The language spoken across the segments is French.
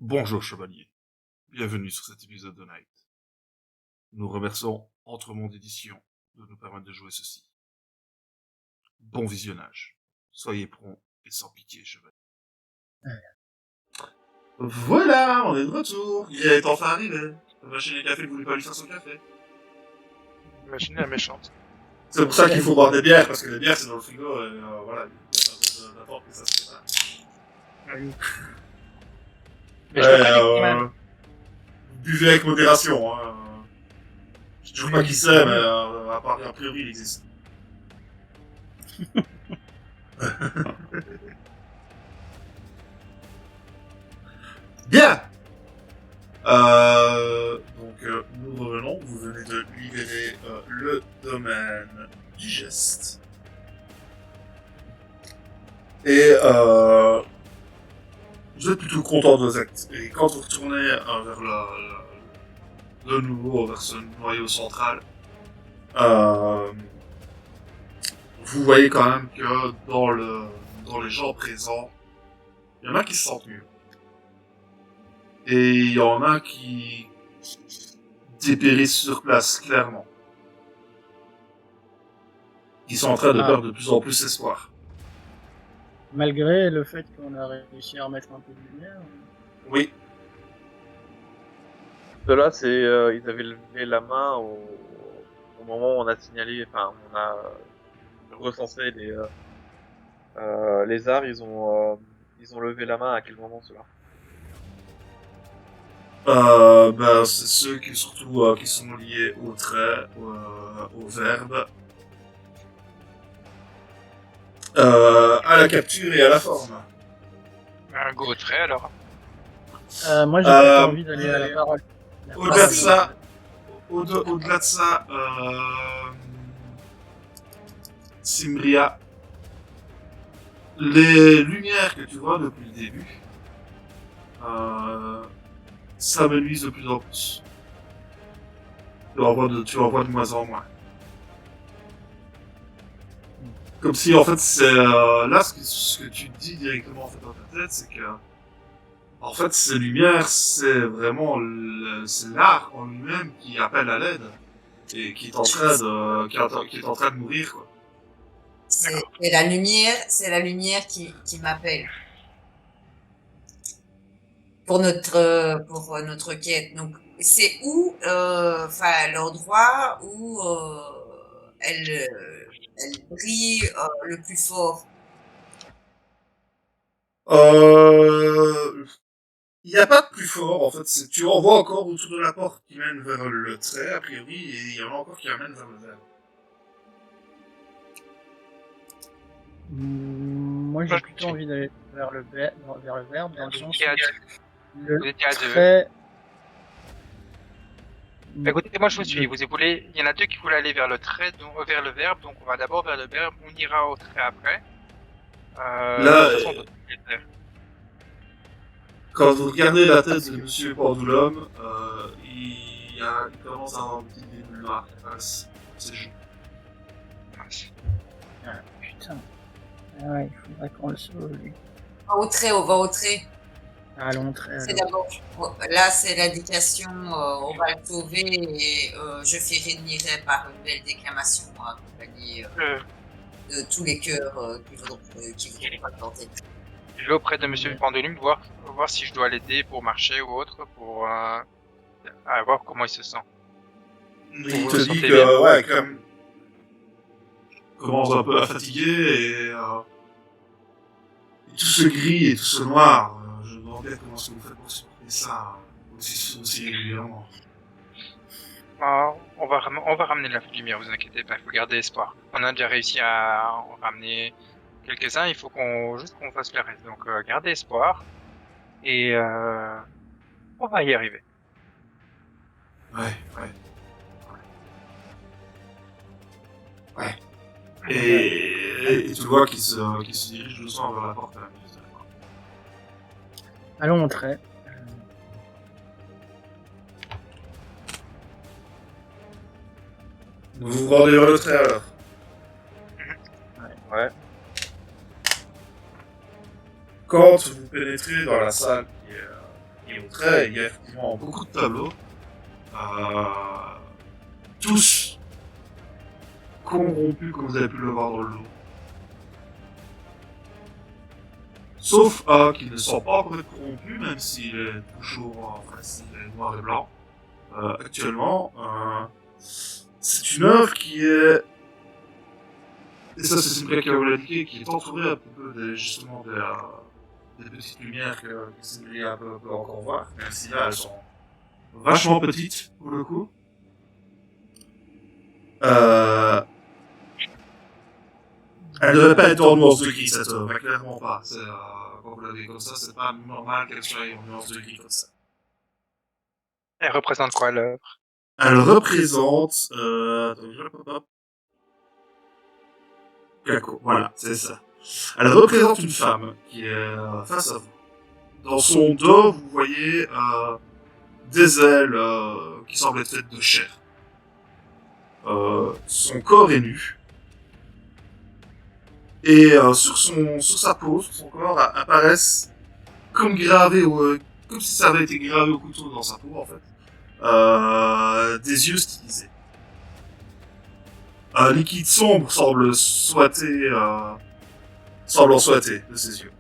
Bonjour chevalier, bienvenue sur cet épisode de Night. Nous remercions Entremonde Édition de nous permettre de jouer ceci. Bon visionnage, soyez prompts et sans pitié chevalier. Voilà, on est de retour, il est enfin arrivé. La machine à café ne voulait pas lui faire son café. La machine est méchante. C'est pour ça qu'il faut boire des bières, parce que les bières c'est dans le frigo, et voilà, il n'y a pas besoin d'attendre que ça se prépare. Mais je le connais. Buvez avec modération, hein. Je sais toujours pas qui c'est, mais a priori il existe. Bien. Nous revenons. Vous venez de libérer le domaine du geste. Et vous êtes plutôt content de vos actes. Et quand vous retournez vers de nouveau vers ce noyau central, vous voyez quand même que dans les gens présents, il y en a qui se sentent mieux. Et il y en a qui dépérissent sur place, clairement. Ils sont en train de perdre de plus en plus espoir. Malgré le fait qu'on a réussi à remettre un peu de lumière. Oui. Ceux-là, c'est ils avaient levé la main au moment où on a signalé, enfin on a recensé les arts, ils ont levé la main à quel moment ceux-là? C'est ceux qui surtout qui sont liés au trait, au verbe, à la capture et à la forme. Un gros trait alors. Moi j'ai plutôt envie d'aller à la parole. Au-delà de ça, Simbria, les lumières que tu vois depuis le début s'amenuisent de plus en plus. Tu en vois de moins en moins. Comme si en fait c'est là ce que tu dis directement en fait dans ta tête, c'est que en fait ces lumières c'est vraiment c'est l'art en lui-même qui appelle à l'aide et qui est en train de mourir quoi. C'est la lumière qui m'appelle pour notre quête. Donc c'est où, l'endroit où elle brille le plus fort. Il n'y a pas de plus fort en fait. Tu en vois encore autour de la porte qui mène vers le trait a priori et il y en a encore qui amènent vers le verbe. Moi j'ai plutôt envie d'aller vers le verbe dans le sens où Vous étiez à deux. trait... Écoutez, moi je vous suis. Il y en a deux qui voulaient aller vers le trait, donc vers le verbe. Donc on va d'abord vers le verbe, on ira au trait après. Là, quand vous regardez la tête de Monsieur Pendulum, il commence à avoir une petite bébule noire qui passe ses joues. Ah, putain. Ah ouais, il faudrait qu'on le sauve lui. On va au trait. Allons, trait. C'est d'abord, là c'est l'indication, on va le sauver et je finirai par une belle déclamation accompagnée de tous les cœurs qui voudront pas tenter. Je vais auprès de Monsieur Pendulum voir si je dois l'aider pour marcher ou autre, pour voir comment il se sent. Il te dit que, ouais, comme commence un peu à fatiguer et tout ce gris et tout ce noir. Je me demande bien comment est-ce que vous faites pour supporter ça aussi régulièrement. On va ramener de la lumière, vous inquiétez pas, il faut garder espoir. On a déjà réussi à en ramener quelques-uns, il faut qu'on fasse le reste. Donc gardez espoir et on va y arriver. Ouais. Et tu vois qu'il se dirige doucement vers la porte à la minute. Allons, trait. Vous vous rendez vers le trait alors. Ouais. Quand vous pénétrez dans la salle qui montrait, il y a effectivement beaucoup de tableaux, tous corrompus comme vous avez pu le voir dans le lot. Sauf un qui ne sent pas encore être corrompu, même s'il est toujours, enfin, s'il est noir et blanc. Actuellement, c'est une œuvre qui est, et ça c'est Simple qui a indiqué, qui est entourée un petit peu justement des petites lumières que Simple peut encore voir, même si là elles sont vachement petites pour le coup. Elle ne devait pas être en nuance de gris, cette œuvre, clairement pas. Quand vous l'avez comme ça, c'est pas normal qu'elle soit en nuance de gris comme ça. Elle représente quoi, l'œuvre? Elle représente... attends, je pop up. Kako, voilà, c'est ça. Elle représente une femme qui est face à vous. Dans son dos, vous voyez des ailes qui semblent être faites de chair. Son corps est nu. Et sur sa peau, sur son corps, apparaissent comme gravés, comme si ça avait été gravé au couteau dans sa peau en fait, des yeux stylisés. Un liquide sombre semble en souhaiter de ses yeux.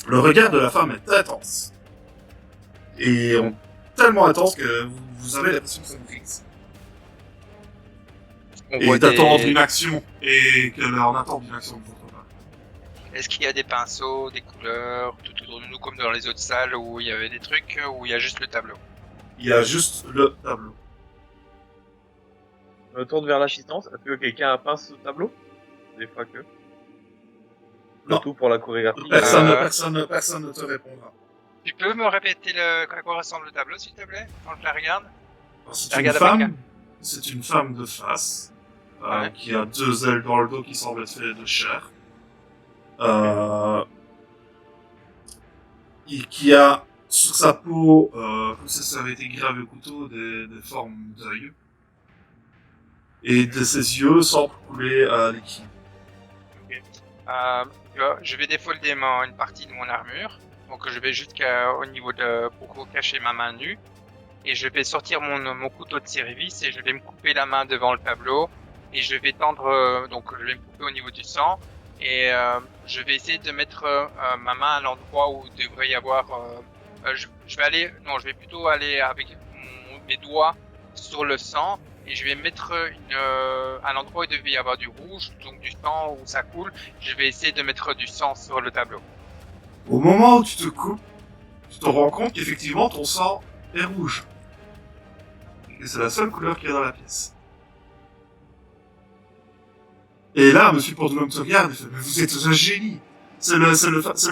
Le regard de la femme est intense. Et tellement intense que vous avez l'impression que ça vous fixe. Et d'attendre une action, et qu'elle est en attente d'une action de votre part. Est-ce qu'il y a des pinceaux, des couleurs, tout autour de nous comme dans les autres salles où il y avait des trucs, où il y a juste le tableau? Il y a juste le tableau. Je me tourne vers l'assistance. Est-ce que quelqu'un a peint ce tableau? Des fois que. Non. Tout pour la chorégraphie. Personne ne te répondra. Tu peux me répéter à quoi ressemble le tableau, s'il te plaît, quand je la regarde? C'est une femme de face, ouais. Qui a deux ailes dans le dos qui semblent être faites de chair. Et qui a sur sa peau, comme si ça avait été gravé au couteau, des formes d'œil. Et de ses yeux semblent couler liquide. Je vais défolder une partie de mon armure. Donc je vais jusqu'au niveau pour cacher ma main nue. Et je vais sortir mon couteau de service et je vais me couper la main devant le tableau. Et je vais tendre, donc je vais me couper au niveau du sang. Et je vais essayer de mettre ma main à l'endroit où il devrait y avoir... je vais plutôt aller avec mes doigts sur le sang. Et je vais mettre à l'endroit où il devait y avoir du rouge, donc du sang où ça coule. Je vais essayer de mettre du sang sur le tableau. Au moment où tu te coupes, tu te rends compte qu'effectivement ton sang est rouge. Et c'est la seule couleur qu'il y a dans la pièce. Et là, Monsieur Pendulum te regarde et fait, mais vous êtes un génie. C'est le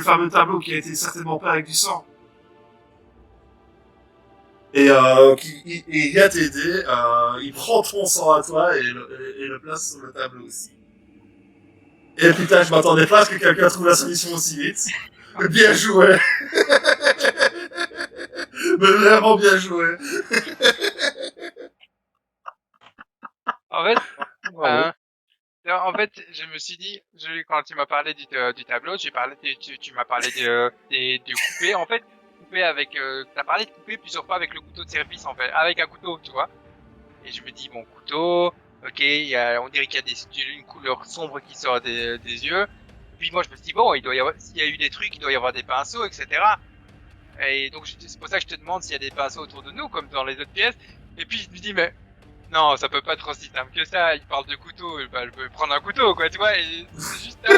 fameux tableau qui a été certainement peint avec du sang. Et il vient t'aider, il prend ton sang à toi et le place sur le tableau aussi. Et putain, je m'attendais pas à ce que quelqu'un trouve la solution aussi vite. Bien joué. Mais vraiment bien joué. En fait, je me suis dit, quand tu m'as parlé du tableau, tu m'as parlé du coupé. En fait, couper avec, t'as parlé de couper plusieurs fois avec le couteau de service, en fait, avec un couteau, tu vois. Et je me dis, bon, couteau, ok, on dirait qu'il y a une couleur sombre qui sort des yeux. Puis moi, je me suis dit, bon, s'il y a eu des trucs, il doit y avoir des pinceaux, etc. Et donc, c'est pour ça que je te demande s'il y a des pinceaux autour de nous, comme dans les autres pièces. Et puis, je me dis, mais, non, ça peut pas être aussi simple que ça. Il parle de couteau, bah, je peux prendre un couteau, quoi, tu vois, et c'est juste ça.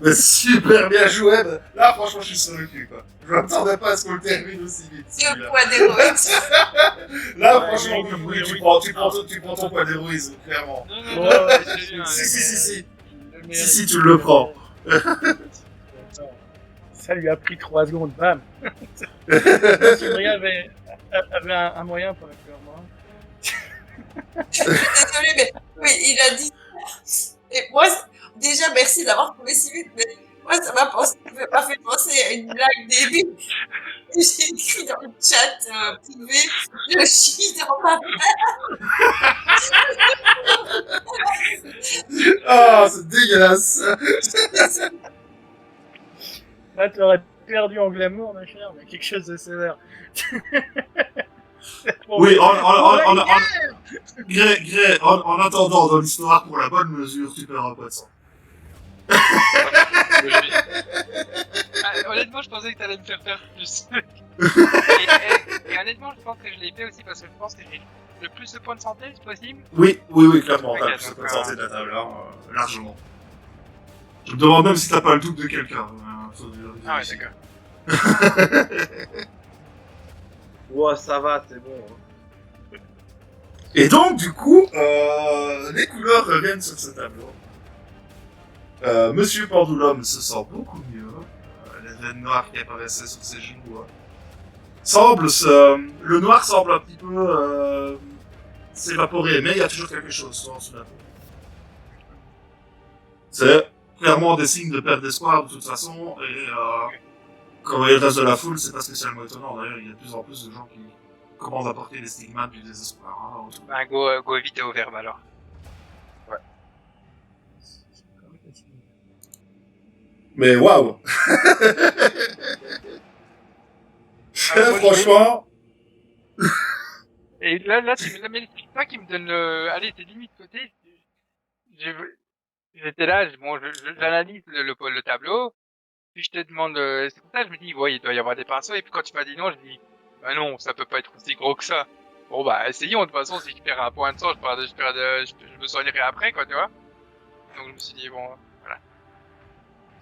Mais super bien joué. Là, franchement, je suis sur le cul, quoi. Je m'attendais pas à ce qu'on le termine aussi vite. C'est le poids d'héroïsme. Là, franchement, oui, tu prends ton poids d'héroïsme, clairement. Non, Si, tu le prends. Ça lui a pris 3 secondes, bam. Sylvia avait un moyen pour la faire moi. Je suis désolée, mais oui, il a dit. Et moi, déjà, merci d'avoir trouvé si vite, mais moi, ça m'a fait penser à une blague début. J'ai écrit dans le chat privé, je chie dans ma Ah, c'est dégueulasse. Là, t'aurais perdu en glamour, ma chère, mais quelque chose de sévère. Oui, Grey, en attendant, dans l'histoire, pour la bonne mesure, tu perds un peu de sang. Honnêtement, je pensais que t'allais me faire plus. Et honnêtement, je pense que je l'ai fait aussi parce que je pense que j'ai le plus de points de santé, c'est possible. Oui, clairement, t'as plus de points de santé de la table, hein, largement. Je me demande même si t'as pas le double de quelqu'un. Ah ouais, d'accord. Ouais, ça va, c'est bon. Hein. Et donc, du coup, les couleurs reviennent sur ce tableau. Monsieur Pendulum se sent beaucoup mieux. Les veines noires qui apparaissaient sur ses genoux le noir semble un petit peu s'évaporer, mais il y a toujours quelque chose en dessous de la peau. C'est clairement des signes de perte d'espoir de toute façon, et quand vous voyez le reste de la foule, c'est pas spécialement étonnant. D'ailleurs, il y a de plus en plus de gens qui commencent à porter les stigmates du désespoir. Hein, autour. Bah, go éviter au verbe alors. Mais waouh. Franchement. Et là, mais c'est toi qui me donne le. Allez, t'es limite côté. J'étais là, j'analyse le tableau, puis je te demande. C'est pour ça que je me dis, ouais, il doit y avoir des pinceaux, et puis quand tu m'as dit non, je dis, bah non, ça peut pas être aussi gros que ça. Bon, bah, essayons, de toute façon, si je perds un point de sang, je me soignerai après, quoi, tu vois. Donc je me suis dit, bon, voilà.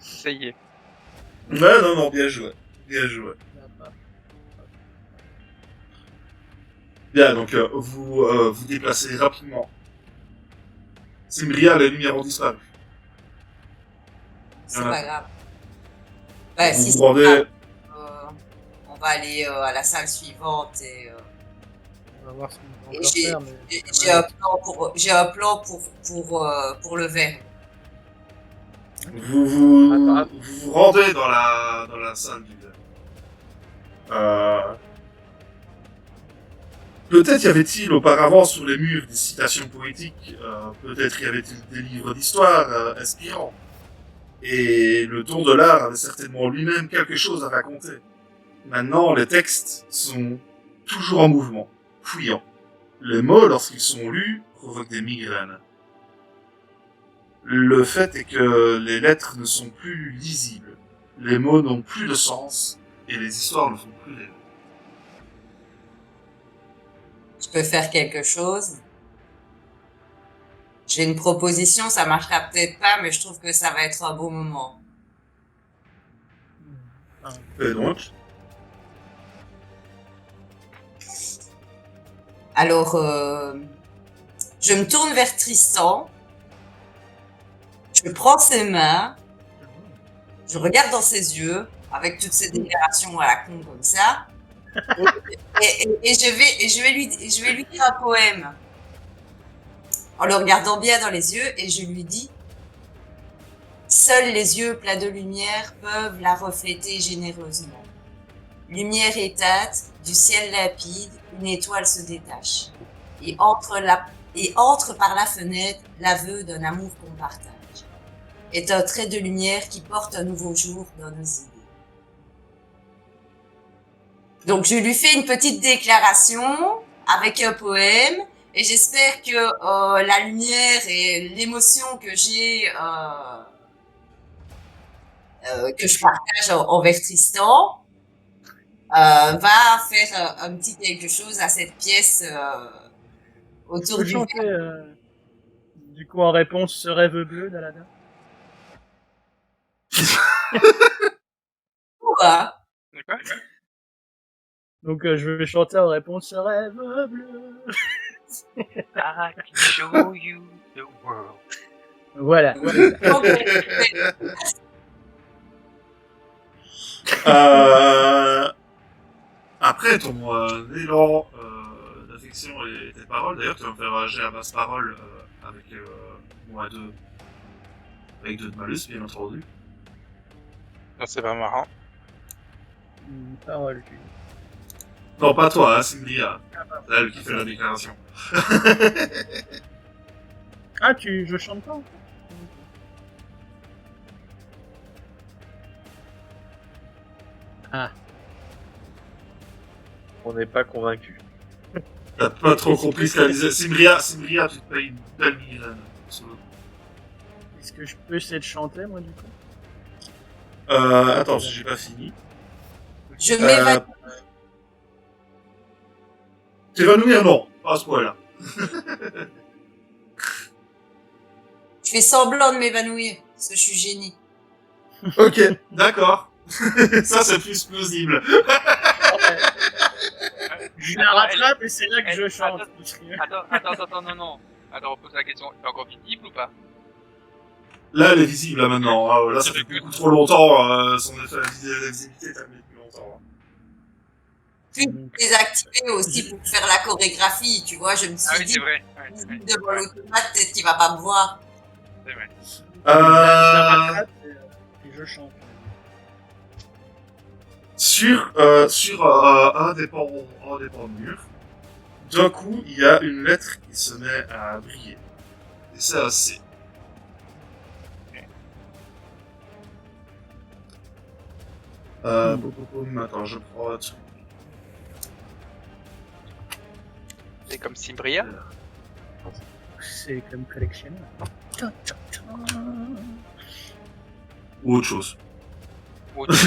Essayez. Ouais, non, bien joué. Bien joué. Bien, donc vous déplacez rapidement. Simria, les lumières ont disparu. C'est pas grave. Bah, vous si vous c'est rendez... grave, on va aller à la salle suivante et On va voir ce qu'on peut Et encore j'ai- faire, mais... j'ai un plan pour le verre. Vous vous rendez dans la salle du verre. Peut-être y avait-il auparavant sur les murs des citations poétiques, peut-être y avait-il des livres d'histoire inspirants. Et le tour de l'art avait certainement lui-même quelque chose à raconter. Maintenant, les textes sont toujours en mouvement, fouillants. Les mots, lorsqu'ils sont lus, provoquent des migraines. Le fait est que les lettres ne sont plus lisibles, les mots n'ont plus de sens, et les histoires ne font plus rêver. Je peux faire quelque chose. J'ai une proposition, ça marchera peut-être pas, mais je trouve que ça va être un beau moment. Et donc, Alors, je me tourne vers Tristan. Je prends ses mains. Je regarde dans ses yeux, avec toutes ces déclarations à la con comme ça. Et je vais lui dire un poème. En le regardant bien dans les yeux, et je lui dis: seuls les yeux pleins de lumière peuvent la refléter généreusement. Lumière éteinte, du ciel limpide, une étoile se détache. Et entre par la fenêtre l'aveu d'un amour qu'on partage. Est un trait de lumière qui porte un nouveau jour dans nos idées. Donc je lui fais une petite déclaration avec un poème, et j'espère que la lumière et l'émotion que j'ai, que je partage envers Tristan, va faire un petit quelque chose à cette pièce Tu autour peux du chanter, du coup, en réponse, ce rêve bleu d'Aladin? verre. D'accord. Donc, je vais chanter en réponse, ce rêve bleu. I can show you the world. Voilà. après ton élan d'affection et tes paroles, d'ailleurs, tu vas me faire un jet à basse parole avec moins 2. Avec 2 de malus, bien entendu. Non, c'est pas marrant. Une parole, tu dis. Non, pas toi, hein, Cynthia. C'est elle qui fait la déclaration. Ah, je chante pas, en fait. Ah, On n'est pas convaincu. T'as pas trop compris ce qu'elle disait. Simbria, tu te payes une belle migraine. Sur le coup. est-ce que je peux essayer de chanter, moi, du coup? Attends, j'ai pas fini. Je m'évanouis. T'évanouir, non. Pas à ce point-là. Je fais semblant de m'évanouir, parce que je suis gênée. Ok, d'accord. Ça, c'est plus plausible. Je la rattrape et c'est là que je chante. Attends, non. Alors, on pose la question, t'es encore visible ou pas? Là, elle est visible, là, maintenant. Ah, là, ça fait beaucoup trop longtemps. Son effet de visibilité est terminé depuis longtemps. Puis désactiver aussi pour faire la chorégraphie, tu vois. Je me Ah suis oui, dit, c'est vrai. Ouais, c'est vrai. devant l'automate, peut-être qu'il va pas me voir. C'est vrai. Je la rattrape et je chante. Sur un des pans de mur, d'un coup, il y a une lettre qui se met à briller. Et c'est un C. Attends, je prends un truc. C'est comme Simbria. C'est comme collectionneur. Ou autre chose. Ou- Je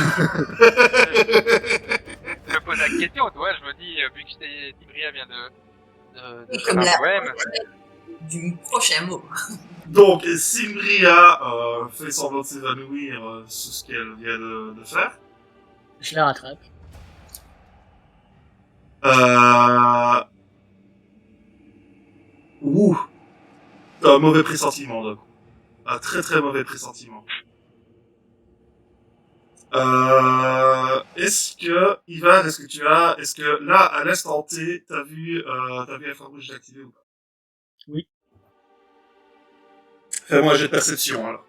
me pose la question, tu vois, je me dis, vu que Simbria vient de Et faire comme un la poème, du prochain mot. Donc, Simbria fait semblant de s'évanouir sur ce qu'elle vient de faire. Je la rattrape. Ouh, t'as un mauvais pressentiment, d'un coup. Un très très mauvais pressentiment. Est-ce que là, à l'instant T, t'as vu Infrarouge d'activer ou pas? Oui. Fais-moi un jet de perception, alors.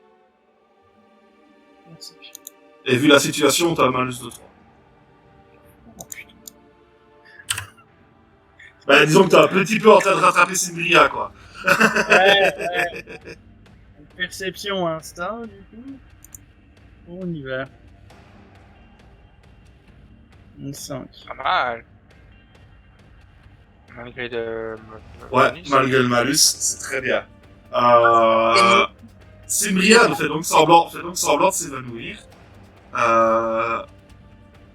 Merci. Et vu la situation, t'as un malus de 3. Oh putain. Bah, disons que t'es un petit peu en train de rattraper Simbria, quoi. Ouais. Perception instinct, du coup. On y va. 5. pas mal. Malgré le Ouais, bonus. malgré le malus, c'est très bien. Simbria fait donc semblant de s'évanouir.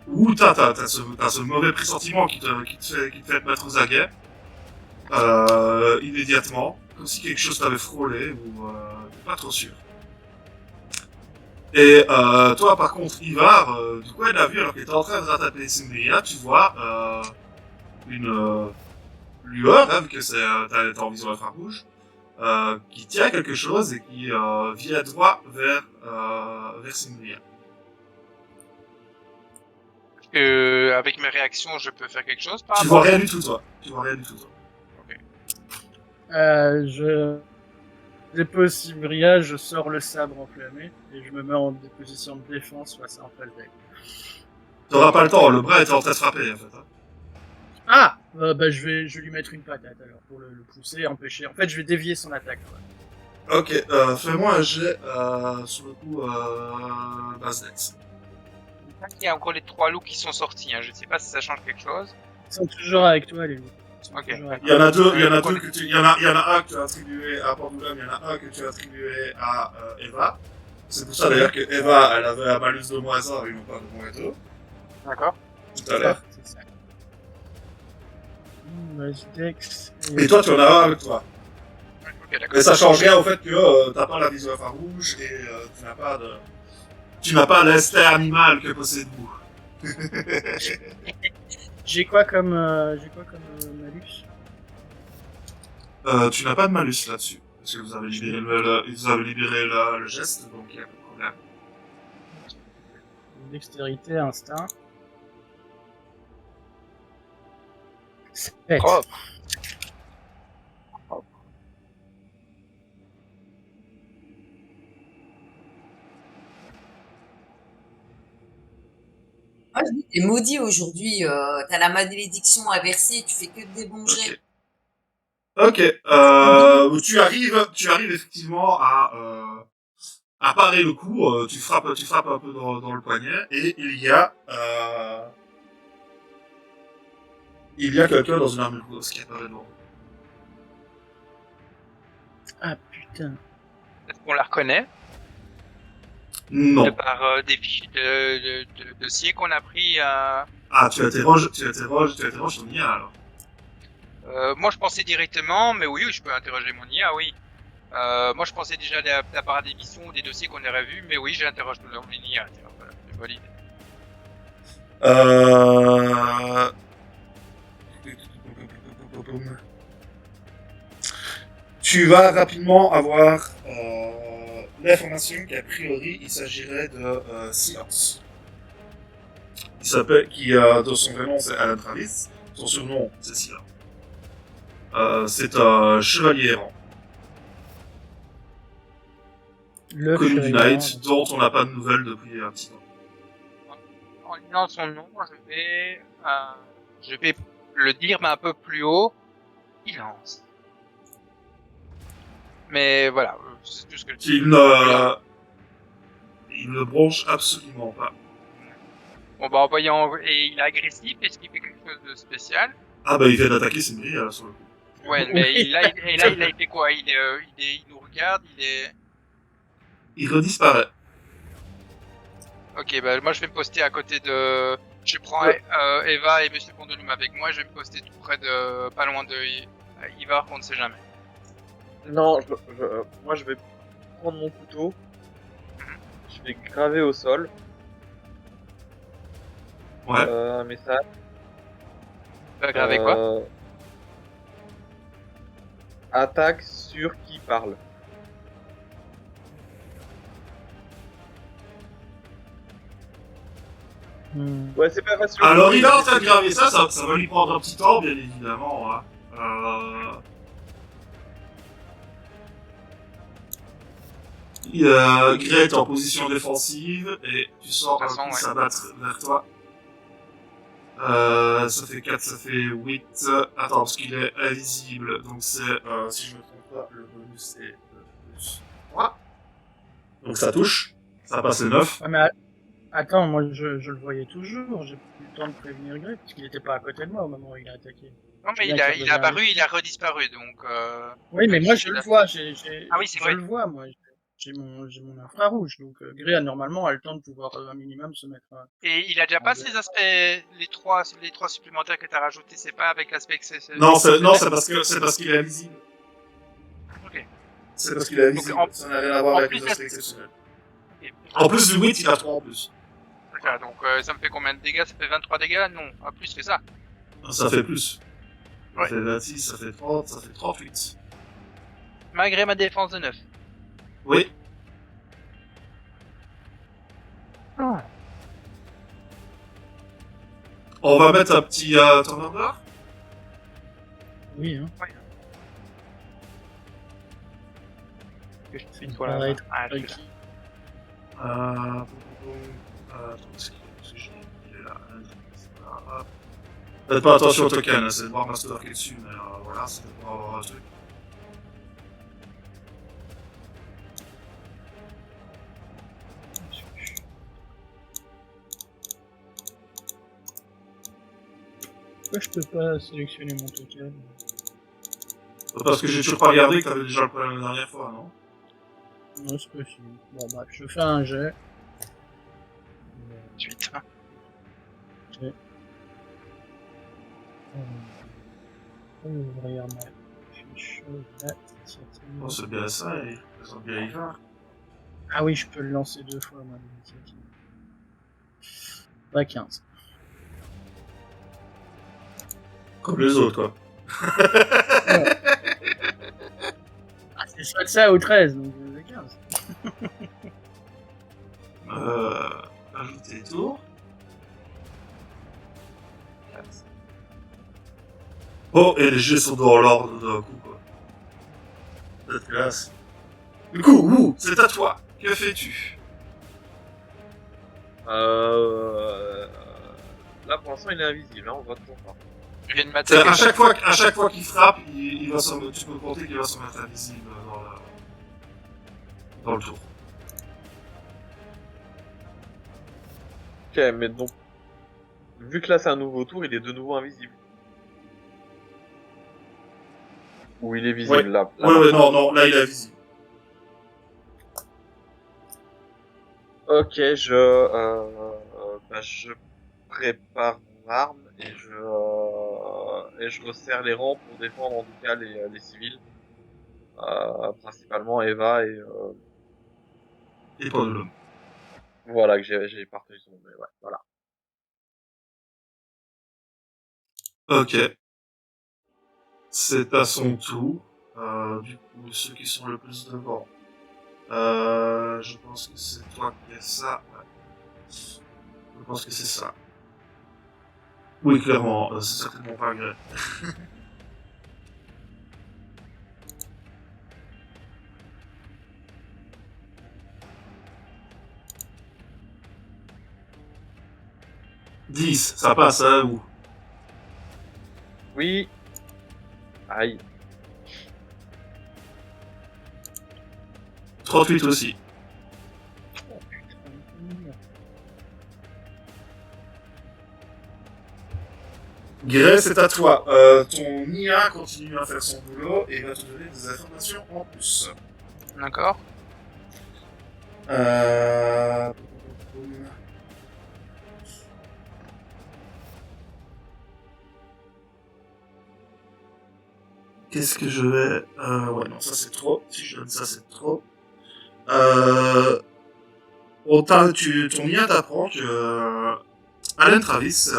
Ou t'as ce mauvais pressentiment qui te fait te mettre aux aguets. Immédiatement. Comme si quelque chose t'avait frôlé, ou t'es pas trop sûr. Et toi, par contre, Ivar, du coup, elle a vu, alors qu'elle était en train de rattraper Simbria, tu vois une lueur, hein, vu que t'es en vision infrarouge, qui tient quelque chose et qui vient droit vers Simbria. Avec mes réactions, je peux faire quelque chose par Tu rapport vois rien du tout, toi. Je dépose Simbria, je sors le sabre enflammé et je me mets en position de défense face à un Faldac. T'auras pas le temps, le bras était en train de frapper, en fait. Hein. Ah bah je vais lui mettre une patate alors pour le pousser, empêcher. En fait, je vais dévier son attaque. Ouais. Ok, fais-moi un jet sur le coup base dex. Il y a encore les 3 loups qui sont sortis, hein. Je sais pas si ça change quelque chose. Ils sont toujours avec toi, les loups. Ok. Il y en a deux que il y en a un que tu as attribué à Pendulum, il y en a un que tu as attribué à Eva. C'est pour ça d'ailleurs que Eva, elle avait un malus de -1 et non pas de -2. D'accord. Tout à l'heure. C'est ça. Base dex. Et toi, tu en as un avec toi. Ok, d'accord. Mais ça change rien au fait que t'as pas la vision infrarouge et tu n'as pas l'instinct animal que possède-vous. J'ai quoi comme malus? Tu n'as pas de malus là-dessus. Parce que vous avez libéré le geste, donc il n'y a pas de problème. Dextérité, instinct. 7. Propre. Moi, je dis, t'es maudit aujourd'hui, t'as la malédiction inversée, tu fais que des bons jets. Ok, tu arrives effectivement apparaît le coup, tu frappes un peu dans le poignet, et il y a quelqu'un dans une armure rose qui apparaît devant. Ah putain. Est-ce qu'on la reconnaît? Non. Par des fichiers de dossiers qu'on a pris à... Ah, tu interroges ton IA, alors. Moi, je pensais directement, mais oui, je peux interroger mon IA, oui. Moi, je pensais déjà à la part des missions, des dossiers qu'on aurait vus, mais oui, j'interroge mon IA. Tiens, voilà, je valide. Tu vas rapidement avoir l'information qu'a priori il s'agirait de Silence. De son vrai nom c'est Alan Travis, son surnom c'est Silence. C'est un chevalier errant, Le connu du chevalier. Knight, dont on n'a pas de nouvelles depuis un petit temps. En disant son nom, je vais le dire, mais un peu plus haut. Silence. Mais voilà, c'est tout ce que Il ne bronche absolument pas. Bon, bah, en voyant, et il est agressif, est-ce qu'il fait quelque chose de spécial? Ah bah il vient d'attaquer Simri sur le coup. Ouais, mais il a été quoi? Il nous regarde, Il redisparaît. Ok, bah, moi, je vais me poster à côté de, je prends, Eva et Monsieur Pondelume avec moi, je vais me poster tout près de, pas loin de Ivar, on ne sait jamais. Non, moi je vais prendre mon couteau, je vais graver au sol Ouais. un message. Tu vas graver quoi? Attaque sur qui parle. Ouais, c'est pas facile. Alors il est en train de graver ça va lui prendre un petit temps, bien évidemment. Hein. Grey est en position défensive et tu sens un coup s'abattre vers toi. Ça fait 4, ça fait 8. Attends, parce qu'il est invisible, donc c'est, si je me trompe pas, le bonus est plus 3. Donc ça touche, ça passe le 9. Ouais, mais attends, moi je le voyais toujours, j'ai plus le temps de prévenir Grey, parce qu'il était pas à côté de moi au moment où il a attaqué. Non, mais il a apparu, il a redisparu, donc Oui, mais moi je le vois, Ah oui, c'est vrai. Je le vois, moi. J'ai mon infrarouge, donc Grey normalement a le temps de pouvoir un minimum se mettre à... Et il a déjà pas ces aspects, les trois supplémentaires que t'as rajoutés, c'est pas avec l'aspect que c'est... Non, c'est parce qu'il est invisible. Ok. C'est parce qu'il est invisible, ça n'a rien à voir avec les aspects exceptionnels. Okay. En plus du 8, il a 3 en plus. D'accord, donc ça me fait combien de dégâts? Ça fait 23 dégâts? Non, plus que ça. Ça fait plus. Ça Ouais. fait 26, ça fait 30, ça fait 38. Malgré ma défense de 9. Oui. On va mettre un petit turnover. Oui, hein. Que je fais une Ça fois paraît là. être Ah, je suis là. tricky. Attends, est-ce que j'ai... Il est là. Hop. Faites pas attention au token, c'est le War Master qui est dessus, mais voilà, c'était pour avoir un truc. Pourquoi je peux pas sélectionner mon token? Parce que j'ai toujours pas regardé que t'avais déjà le problème la dernière fois, non? Non, c'est possible. Bon, bref, je fais un jet. 8. Ouvrir ma fiche Oh, c'est bien ça, et ça bien y va. Ah oui, je peux le lancer 2 fois, moi, l'initiative. Pas 15. Comme les autres, quoi. Ah, c'est soit ça ou 13, donc c'est 15. Ajouter tour. Oh, et les jets sont dans l'ordre d'un coup, quoi. Cette classe. Du coup, Wu, c'est à toi. Que fais-tu? Là, pour l'instant, il est invisible, hein, on voit toujours pas. Je viens de À m'attaquer. chaque fois qu'il frappe, il va tu peux compter qu'il va se mettre invisible dans le tour. Ok, mais donc, vu que là c'est un nouveau tour, il est de nouveau invisible. Ou il est visible, Ouais. là. Ouais, non, là, il est visible. Ok, je prépare mon arme et je resserre les rangs pour défendre en tout cas les civils, principalement Eva et Et pas de l'homme. voilà que j'ai partagé son nom, mais ouais, voilà. Ok. C'est à son tour. Du coup, ceux qui sont le plus devant. Je pense que c'est toi qui as ça. Ouais. Je pense que c'est ça. Oui, clairement, c'est certainement pas grave. « 10, ça passe, hein, ou Oui. Aïe. 38 aussi. Grey, c'est à toi. Ton IA continue à faire son boulot et va te donner des informations en plus. D'accord. Euh... Qu'est-ce que je vais... ouais, non, ça c'est trop. Si je donne ça, c'est trop. Ton IA t'apprend que Alan Travis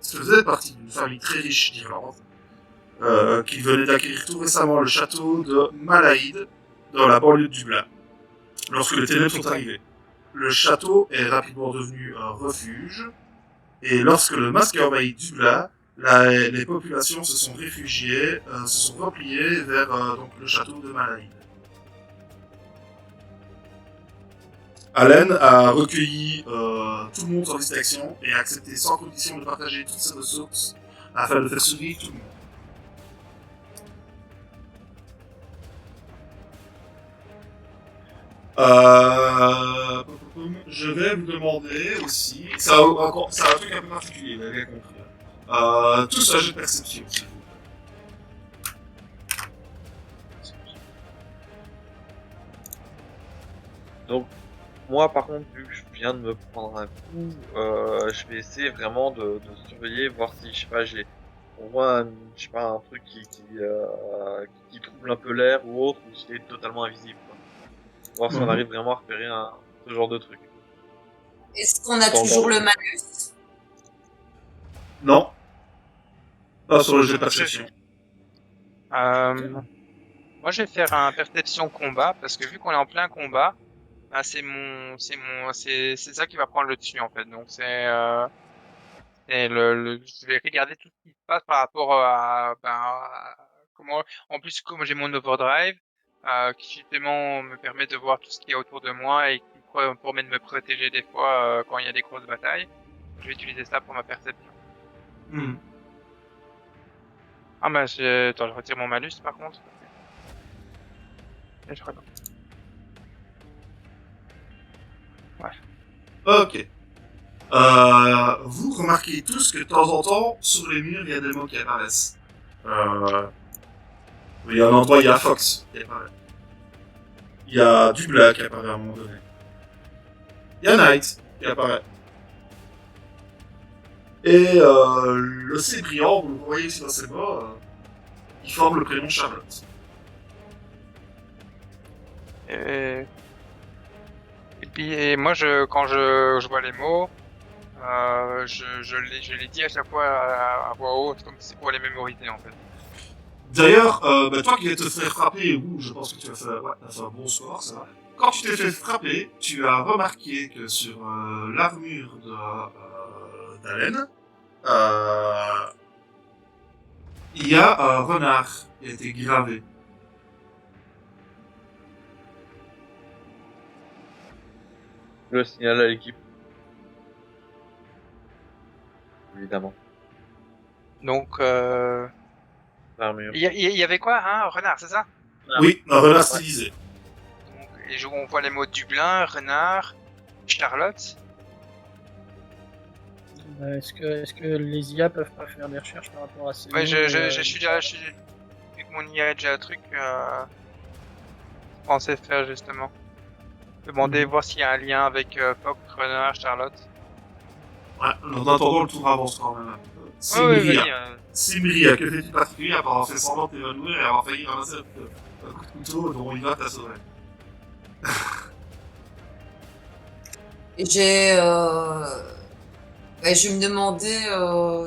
faisait partie d'une famille très riche d'Irlande, qui venait d'acquérir tout récemment le château de Malaïd, dans la banlieue de Dublin, lorsque les ténèbres sont arrivées. Le château est rapidement devenu un refuge, et lorsque le masque a envahi Dublin, les populations se sont réfugiées, se sont repliées vers donc le château de Malaïd. Allen a recueilli tout le monde sans distinction et a accepté sans condition de partager toutes ses ressources afin de faire survivre tout le monde. Je vais vous demander aussi, ça a un truc un peu particulier, vous avez bien compris. Tous un jeu de perception, s'il vous plaît. Donc, moi, par contre, vu que je viens de me prendre un coup, je vais essayer vraiment de surveiller, voir si, je sais pas, on voit je sais pas, un truc qui trouble un peu l'air ou autre, ou s'il est totalement invisible, quoi. Voir si on arrive vraiment à repérer ce genre de truc. Est-ce qu'on a Sans toujours danger. le malus? Non. Pas sur le jeu de perception. Moi, je vais faire un perception combat parce que vu qu'on est en plein combat, bah, c'est ça qui va prendre le dessus en fait. Donc je vais regarder tout ce qui se passe par rapport comment, en plus comme j'ai mon overdrive, qui justement me permet de voir tout ce qu'il y a autour de moi et qui me permet de me protéger des fois quand il y a des grosses batailles. Je vais utiliser ça pour ma perception. Hmm. Ah bah, attends, je retire mon malus par contre. Et je regarde. Ok. Vous remarquez tous que de temps en temps, sur les murs, il y a des mots qui apparaissent. Il y a un endroit, il y a Fox qui apparaît. Il y a Dubla qui apparaît à un moment donné. Il y a Knight qui apparaît. Et le C brillant, vous le voyez aussi dans ces mots, il forme le prénom Charlotte. Et puis moi quand je vois les mots, je les dis à chaque fois à voix haute comme si c'est pour les mémoriser en fait. D'ailleurs, toi qui vas te faire frapper, je pense que tu as fait un bon score, ça va. Quand tu t'es fait frapper, tu as remarqué que sur l'armure d'Allen, il y a un renard qui a été gravé. Je le signale à l'équipe. Évidemment. Donc L'armure. il y avait quoi, hein, renard, c'est ça? Oui, un renard stylisé. Donc, on voit les mots Dublin, renard, Charlotte. Est-ce que les IA peuvent pas faire des recherches par rapport à ces Ouais, noms, je suis déjà, vu que mon IA a déjà un truc, je pensais faire justement. Demander, Mhm. voir s'il y a un lien avec Puck, Renard, Charlotte. Ouais, en attendant, le tour avance quand même un petit peu. Oh, oui, Simria. vas-y. Simria, que fais-tu de particulier à part avoir fait semblant de t'évanouir et avoir failli ramasser un coup de couteau dont il va t'assommer? J'ai, je me demandais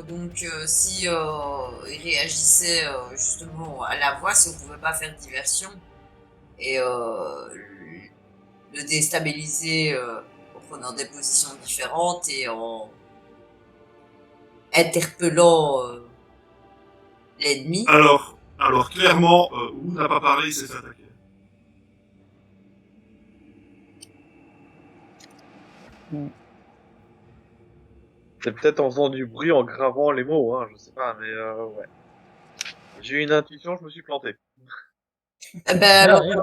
donc si il réagissait justement à la voix, si on pouvait pas faire diversion et le déstabiliser en prenant des positions différentes et en interpellant l'ennemi. Alors clairement, Wu n'a pas parlé, il s'est fait attaquer. C'est peut-être en faisant du bruit, en gravant les mots, hein, je sais pas, mais ouais. J'ai eu une intuition, je me suis planté. Ben Ça alors, arrive.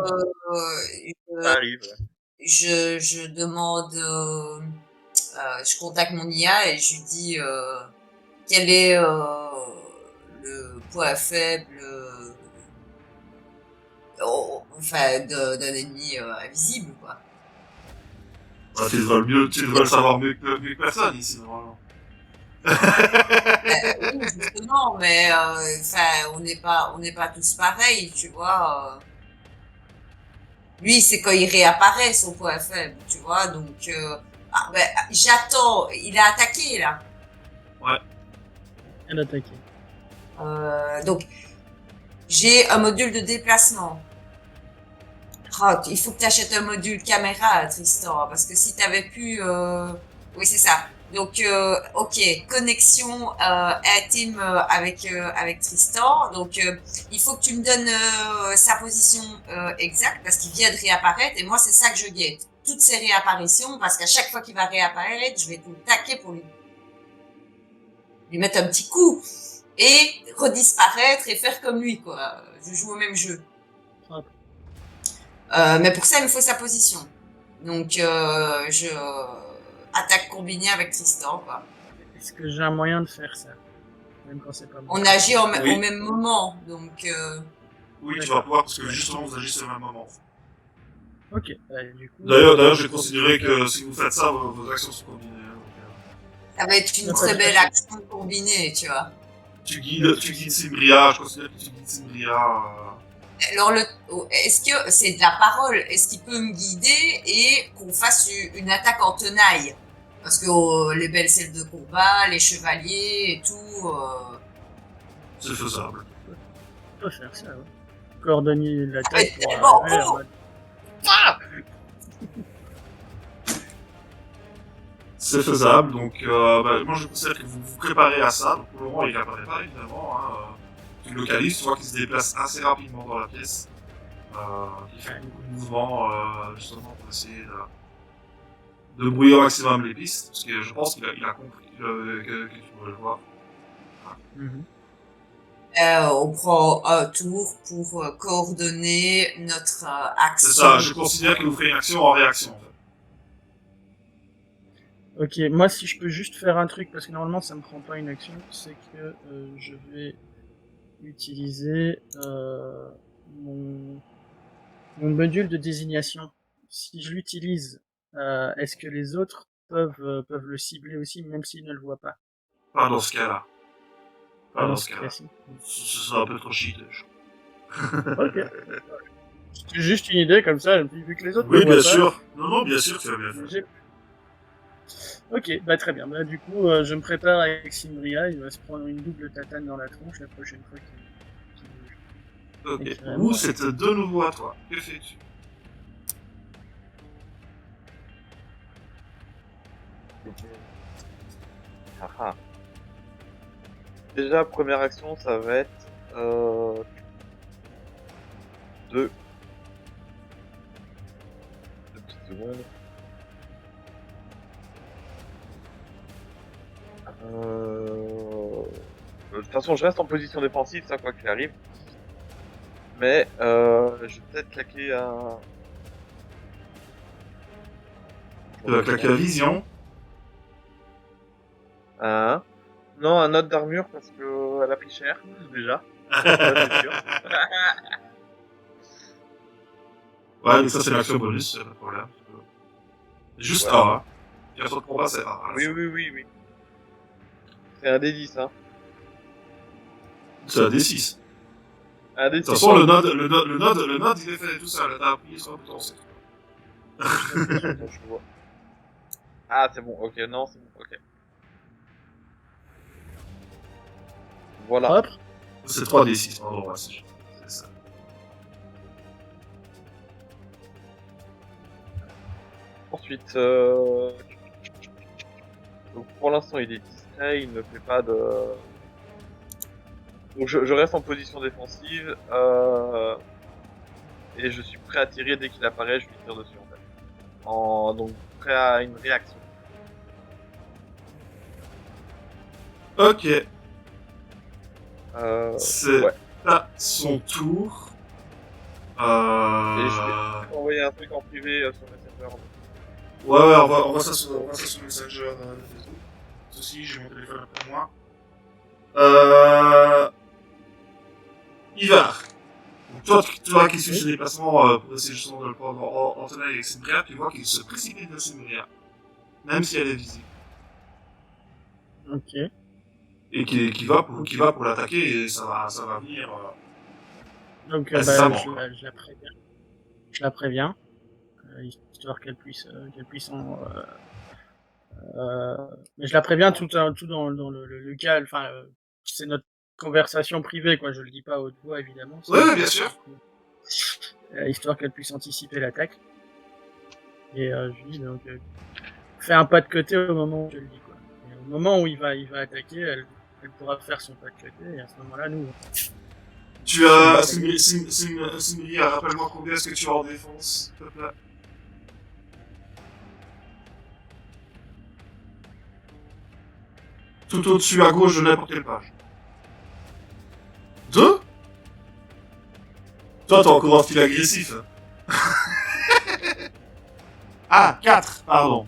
Ça arrive. Ouais. je demande, je contacte mon IA et je lui dis quel est le point faible, enfin, d'un ennemi invisible, quoi. Bah, tu devrais le savoir mieux que personne ici, normalement. Oui, justement, mais enfin, on n'est pas tous pareils, tu vois. Lui, c'est quand il réapparaît son point faible, tu vois. Donc, j'attends. Il a attaqué là. Ouais. Elle attaqué. Donc, j'ai un module de déplacement. Ah, il faut que tu achètes un module caméra, Tristan, parce que si tu avais pu... Oui, c'est ça. Donc, ok, connexion intime avec Tristan. Donc, il faut que tu me donnes sa position exacte, parce qu'il vient de réapparaître, et moi, c'est ça que je guette. Toutes ces réapparitions, parce qu'à chaque fois qu'il va réapparaître, je vais tout taquer pour lui mettre un petit coup, et redisparaître, et faire comme lui, quoi. Je joue au même jeu. Hop. Mais pour ça, il me faut sa position. Donc, je attaque combinée avec Tristan, quoi. Est-ce que j'ai un moyen de faire ça? Même quand c'est pas moi. On agit au Oui. même moment, donc... Oui, tu vas pouvoir, parce que justement, vous agissez au même moment. Ok, du coup... D'ailleurs, j'ai considéré que si vous faites ça, vos actions sont combinées. Hein, donc, ça va être une D'accord, très je belle sais. action combinée, tu vois. tu guides Simbria, je considère que tu guides Simbria. Alors, est-ce que c'est de la parole? Est-ce qu'il peut me guider et qu'on fasse une attaque en tenaille? Parce que les belles scènes de combat, les chevaliers et tout... C'est faisable. On peut faire ça, ouais. Coordonner l'attaque mais pour tellement arriver en beau. mode... C'est faisable, donc moi je considère que vous vous préparez à ça. Donc pour le moment, il réapparaît pas évidemment. Hein, tu le localises, tu vois qu'il se déplace assez rapidement dans la pièce. Il fait beaucoup de mouvements justement pour essayer de brouiller au maximum les pistes, parce que je pense qu'il a compris que tu voulais le voir. Mhm. On prend un tour pour coordonner notre action. C'est ça, je considère que vous ferez une action en réaction en fait. Ok, moi si je peux juste faire un truc, parce que normalement ça me prend pas une action, c'est que je vais utiliser mon module de désignation. Si je l'utilise, est-ce que les autres peuvent le cibler aussi, même s'ils ne le voient pas? Pas dans ce cas-là. Pas dans ce cas-là. cas-ci. Ce sera un peu trop cheat. Ok. C'est juste une idée comme ça, vu que les autres ne Oui, le voient bien pas. sûr. Non, bien sûr, tu vas bien faire. Ok, bah très bien. Bah, du coup, je me prépare avec Simria, il va se prendre une double tatane dans la tronche la prochaine fois qu'il bouge. Ok. Ou c'est de nouveau à toi. Que fais-tu? Ah ah. Déjà, première action, ça va être 2 petites secondes. De toute façon, je reste en position défensive, ça quoi qu'il arrive. Mais je vais peut-être claquer un... Tu vas claquer la vision. Hein? Non, un note d'armure parce que elle a pris cher, déjà. C'est sûr. Ouais, mais ça, c'est l'action bonus, pas de problème. Juste Ouais. A, hein. Création de combat, c'est A. Oui. C'est un D10, hein. C'est un D6. Un De D6. toute façon, le node, il est fait tout seul. T'as appuyé sur un bouton, c'est tout. Attends, je vois. Ah, c'est bon, ok, non, c'est bon, ok. Voilà. Hop. C'est 3D6, pardon, ouais, c'est ça. Ensuite, donc pour l'instant, il est discret, il ne fait pas de... Donc je reste en position défensive, et je suis prêt à tirer dès qu'il apparaît, je lui tire dessus, en fait. Donc, prêt à une réaction. Ok, Euh, c'est ouais. à son tour. Et je vais envoyer un truc en privé sur Messenger. Ouais, on voit ça sur Messenger. Ceci, j'ai mon téléphone après moi. Ivar. Donc, toi, tu vois qu'il suit ses déplacements pour essayer justement de le prendre en tenaille avec Symbria, tu vois qu'il se précipite vers Symbria. Même si elle est visible. Ok. Et qu'il va pour l'attaquer et ça va venir. Donc, Incessamment, je la préviens. Je la préviens. Histoire qu'elle puisse mais je la préviens tout dans le cas, enfin, c'est notre conversation privée, quoi. Je le dis pas à haute voix, évidemment. Ouais, bien sûr. Histoire qu'elle puisse anticiper l'attaque. Et je lui dis donc, fais un pas de côté au moment où je le dis, quoi. Et au moment où il va attaquer, elle pourra faire son pas de côté, et à ce moment-là, nous. Tu as Symbria, rappelle-moi combien est-ce que tu as en défense, s'il te plaît. Tout au-dessus à gauche de n'importe quelle page. 2. Toi, t'as encore un style agressif. Ah, 4, pardon.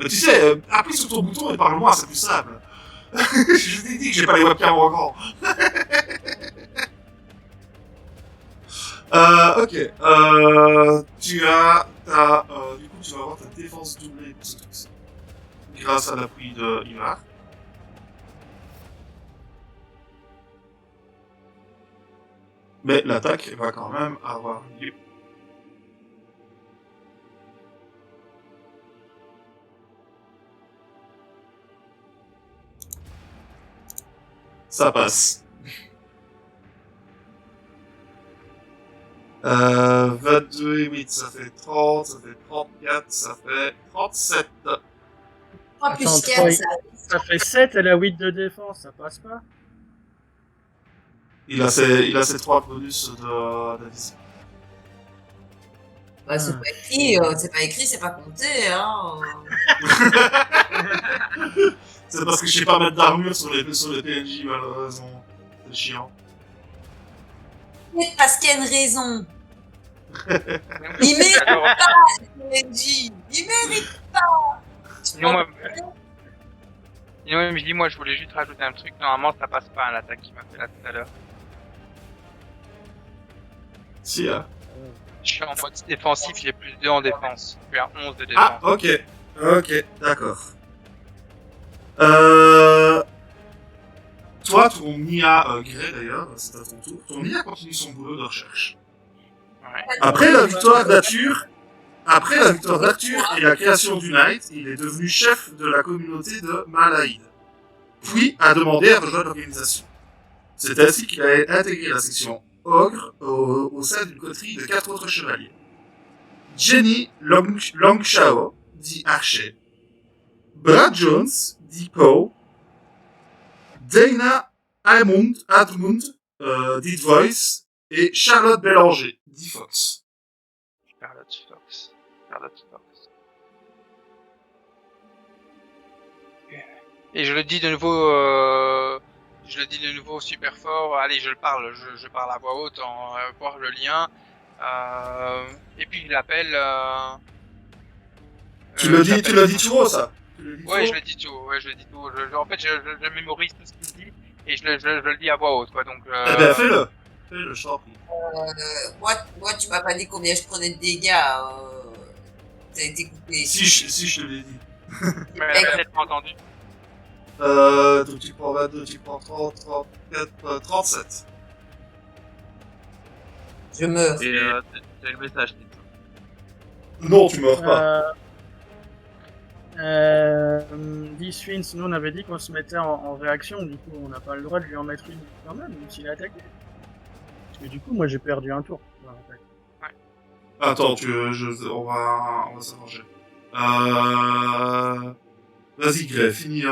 Tu sais, appuie sur ton bouton et parle-moi, c'est plus simple. Je t'ai dit que j'ai pas les webcams encore. Ok. Tu as du coup, tu vas avoir ta défense doublée pour ce truc-ci. Grâce à l'appui de Ivar. Mais l'attaque va quand même avoir lieu. Ça passe. 22 et 8, ça fait 30, ça fait 34, ça fait 37. 3 Attends, plus 4, 3, ça. ça fait 7, elle a 8 de défense, ça passe pas? Il a ses 3 bonus d'addition. Bah, c'est pas écrit, c'est pas compté, hein. C'est parce que je sais pas mettre d'armure sur les PNJ, malheureusement. C'est chiant. Mais parce qu'il y a une raison. Il mérite pas, PNJ. Il mérite pas. Sinon, je dis, moi, je voulais juste rajouter un truc. Normalement, ça passe pas à l'attaque qui m'a fait là tout à l'heure. Si, hein. Je suis en mode défensif, j'ai plus 2 en défense. Je suis à 11 de défense. Ah, ok. Ok, d'accord. Toi, ton IA Grey, d'ailleurs, c'est à ton tour. Ton IA continue son boulot de recherche. Ouais. Après la victoire d'Arthur et la création du Knight, il est devenu chef de la communauté de Malaïd. Puis a demandé à rejoindre l'organisation. C'est ainsi qu'il a intégré la section Ogre au sein d'une coterie de 4 autres chevaliers. Jenny Longshao, dit Archer. Brad Jones, dit Poe. Dana Admund, dit Voice. Et Charlotte Bélanger, dit Fox. Charlotte Fox. Et je le dis de nouveau, super fort. Allez, je parle à voix haute en voir le lien. Et puis je l'appelle. Tu le dis tout haut, ça. Tu le dis Ouais, tout je le dis tout. Ouais, je le dis tout. En fait, je mémorise tout ce qu'il dit et je le dis à voix haute, quoi. Donc, Eh ben, fais-le. Fais-le, je t'en prie. Moi, tu m'as pas dit combien je prenais de dégâts. T'as été coupé. Si je te l'ai dit. mais elle a peut-être pas entendu. Donc tu prends 22, tu prends 30, 34, 37. Je meurs. Et t'as le message, Tim. Non, tu meurs pas. This Fins, nous on avait dit qu'on se mettait en réaction, du coup on n'a pas le droit de lui en mettre une quand même s'il a attaqué. Parce que du coup moi j'ai perdu un tour. Attends, on va s'arranger. Vas-y, Grey, finis,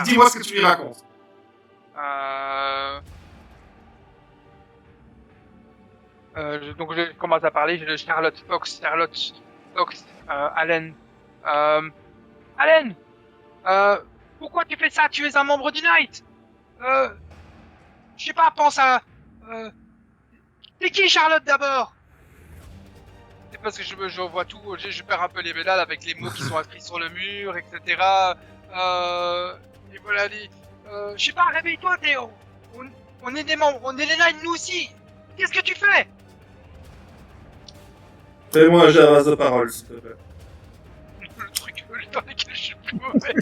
dis-moi ce que tu lui racontes. Donc je commence à parler, j'ai le Charlotte Fox, Allen. Allen, pourquoi tu fais ça? Tu es un membre du Knight. Je sais pas, pense à. T'es qui, Charlotte, d'abord? C'est parce que je vois tout, je perds un peu les pédales avec les mots qui sont inscrits sur le mur, etc. Et voilà, je sais pas, réveille-toi, Théo. On est des membres, on est les Knights, nous aussi. Qu'est-ce que tu fais? Fais-moi un jet à base de parole, s'il te plaît. Le truc dans lequel je suis plus mauvais.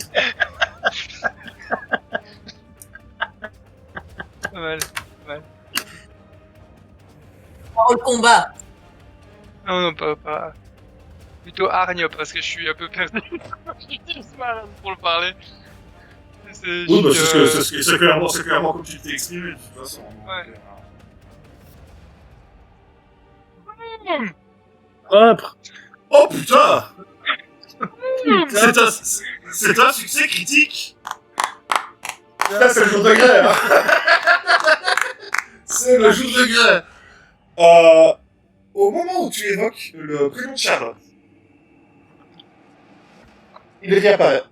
Pas mal. Parole combat. Non, pas. Plutôt hargne parce que je suis un peu perdu. J'utilise mal pour le parler. Oui, bah c'est clairement comme tu t'es exprimé, de toute façon. Ouais. Propre. Oh putain! Putain. C'est un succès critique! Là, c'est le jour de Grey, hein! C'est le jour de Grey! Au moment où tu évoques le prénom de Charlotte, il réapparaît.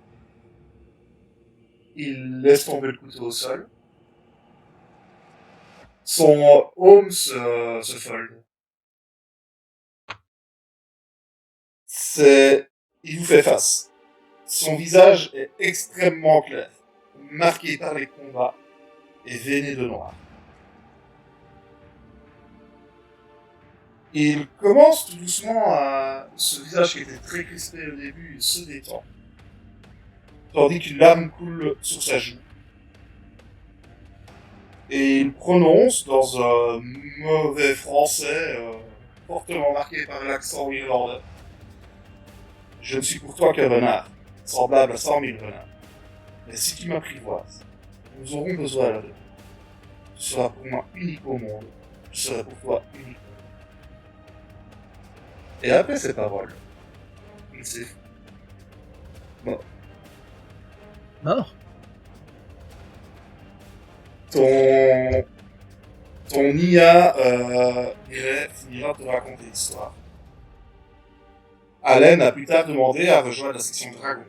Il laisse tomber le couteau au sol. Son home se fold. Il vous fait face. Son visage est extrêmement clair, marqué par les combats et veiné de noir. Il commence tout doucement à... Ce visage qui était très crispé au début, il se détend. Tandis qu'une larme coule sur sa joue. Et il prononce dans un mauvais français, fortement marqué par l'accent irlandais. Je ne suis pour toi qu'un renard, semblable à 100 000 renards. Mais si tu m'apprivoises, nous aurons besoin là-dedans. Tu seras pour moi unique au monde, je serai pour toi unique au monde. Et après ces paroles, il s'est mort. Mort. Ton IA finira de te raconter l'histoire. Allen a plus tard demandé à rejoindre la section Dragon,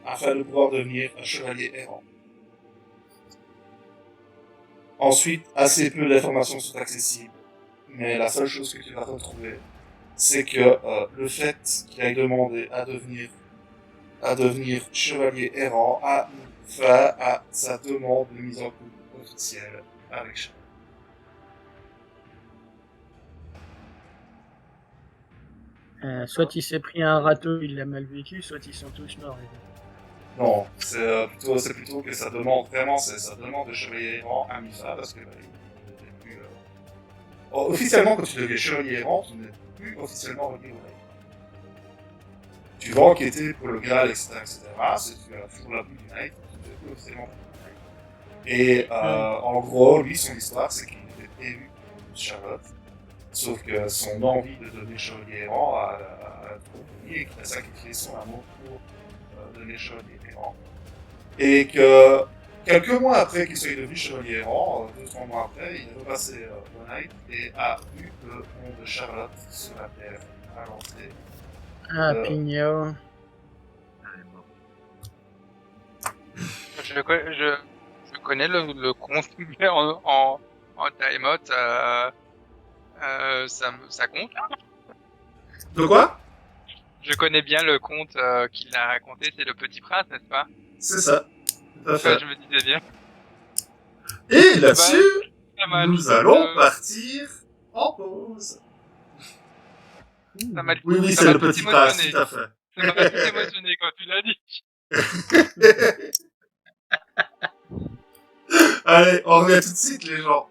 afin de pouvoir devenir un chevalier errant. Ensuite, assez peu d'informations sont accessibles, mais la seule chose que tu vas retrouver, c'est que le fait qu'il aille demander à devenir chevalier errant a mis fin à sa demande de mise en couple officielle avec Charles. Soit il s'est pris un râteau, il l'a mal vécu, soit ils sont tous morts. Non, c'est plutôt que sa demande, vraiment, c'est sa demande de chevalier errant à mis fin, parce que il n'était plus... officiellement, quand tu deviens chevalier errant, tu n'es plus officiellement relié au Knight. Tu vas enquêter pour le Graal, etc., c'est tu as toujours la boue du Knight, tu n'es plus officiellement relié au Knight. Et en gros, lui, son histoire, c'est qu'il était élu de Charlotte, sauf que son envie de devenir chevalier errant a trop pris et qu'il a sacrifié son amour pour devenir chevalier errant. Et que quelques mois après qu'il soit devenu chevalier errant, 2-3 mois après, il est repassé au Knight et a vu le monde de Charlotte sur la Terre à l'entrée. Ah, Pignot. Je connais le contenu en timeout, ça compte. De quoi? Je connais bien le conte qu'il a raconté, c'est Le Petit Prince, n'est-ce pas? C'est ça. Tout à fait. Je me disais bien. Et là-dessus, Ça m'a nous juste, allons partir en pause. Ça m'a Oui, ça c'est m'a le tout petit prince, émotionné. tout à fait. Ça m'a tout émotionné quand tu l'as dit. Allez, on revient tout de suite, les gens.